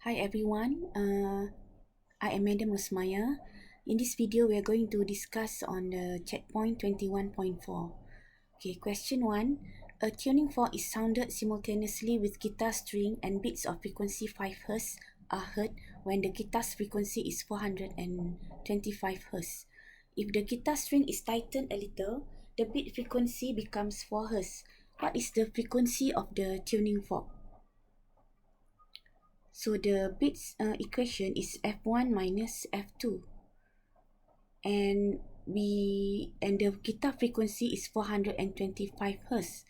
Hi everyone, I am Madam Rosmaya. In this video, we are going to discuss on the checkpoint 21.4. Okay, question 1. A tuning fork is sounded simultaneously with guitar string and beats of frequency 5 Hz are heard when the guitar's frequency is 425 Hz. If the guitar string is tightened a little, the beat frequency becomes 4 Hz. What is the frequency of the tuning fork? So the beats equation is F1 minus F2, and the guitar frequency is 425 Hz.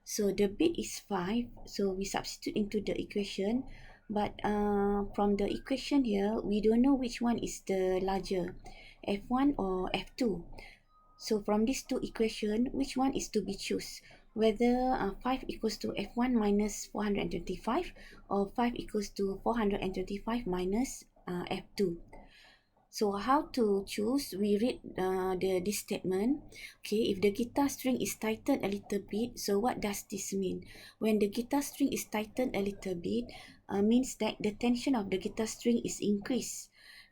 So the beat is 5, so we substitute into the equation, but from the equation here we don't know which one is the larger, F1 or F2. So from these two equations, which one is to be choose? Whether 5 equals to F1 minus 425 or 5 equals to 425 minus F2. So how to choose? We read this statement. Okay, if the guitar string is tightened a little bit, so what does this mean? When the guitar string is tightened a little bit, means that the tension of the guitar string is increased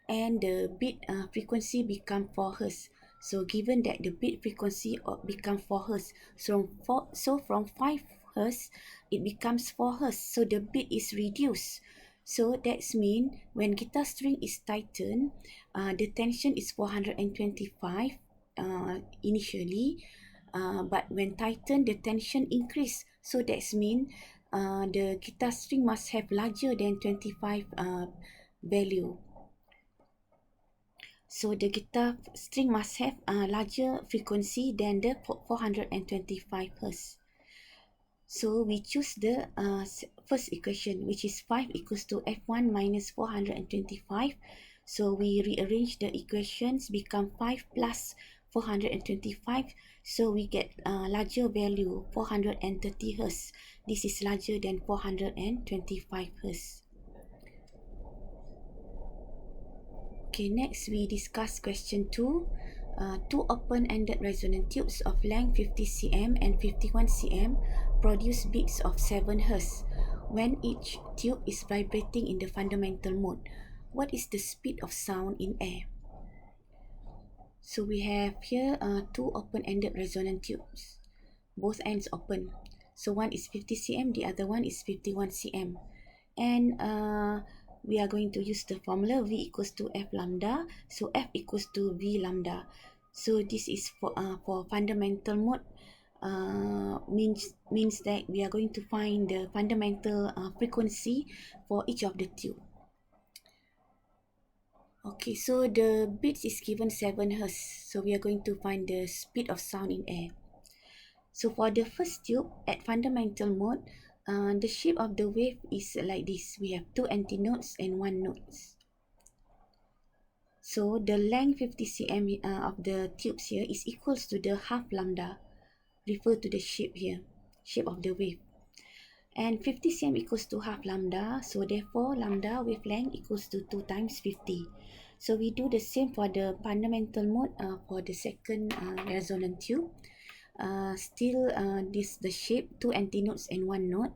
and the beat frequency become 4 Hz. So given that the beat frequency become 4 Hz, so from 5 Hz, it becomes 4 Hz. So the beat is reduced. So that's mean when guitar string is tightened, the tension is 425 initially, but when tightened, the tension increase. So that's mean the guitar string must have larger than 25 value. So the guitar string must have a larger frequency than the 425 Hz. So we choose the first equation, which is 5 equals to F1 minus 425. So we rearrange the equations, become 5 plus 425. So we get larger value, 430 Hz. This is larger than 425 Hz. Okay, next we discuss question 2. Two open-ended resonant tubes of length 50 cm and 51 cm produce beats of 7 Hz when each tube is vibrating in the fundamental mode. What is the speed of sound in air? So we have here two open-ended resonant tubes, both ends open. So one is 50 cm, the other one is 51 cm. And we are going to use the formula V equals to F lambda. So F equals to V lambda. So this is for fundamental mode. Means that we are going to find the fundamental frequency for each of the tube. Okay, so the beats is given 7 Hz. So we are going to find the speed of sound in air. So for the first tube at fundamental mode, the shape of the wave is like this. We have two antinodes and one nodes. So the length 50 cm of the tubes here is equals to the half lambda. Refer to the shape here, shape of the wave. And 50 cm equals to half lambda. So therefore lambda wavelength equals to 2 times 50. So we do the same for the fundamental mode for the second resonant tube. This the shape, two antinodes and one node.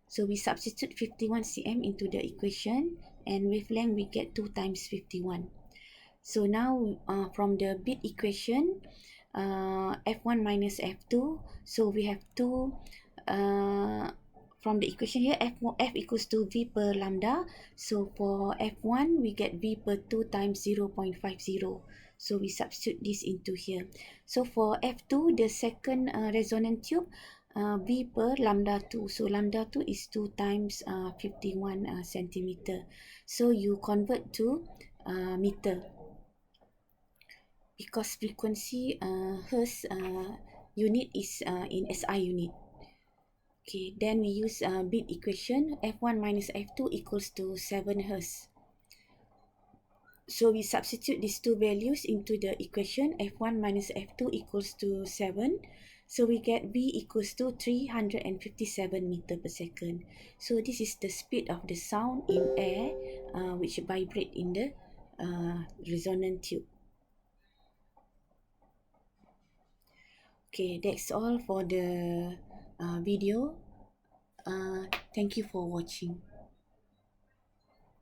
So we substitute 51 cm into the equation, and wavelength we get 2 times 51. So now from the beat equation, F1 minus F2, so we have two, from the equation here, F equals to V per lambda. So for F1, we get V per 2 times 0.50. So we substitute this into here. So for F2, the second resonant tube, V per lambda 2. So lambda 2 is 2 times 51 centimeter. So you convert to meter, because frequency Hertz unit is in SI unit. Okay, then we use beat equation. F1 minus F2 equals to 7 Hz. So we substitute these two values into the equation. F1 minus F2 equals to 7. So we get V equals to 357 meter per second. So this is the speed of the sound in air which vibrate in the resonant tube. Okay, that's all for the video. Thank you for watching.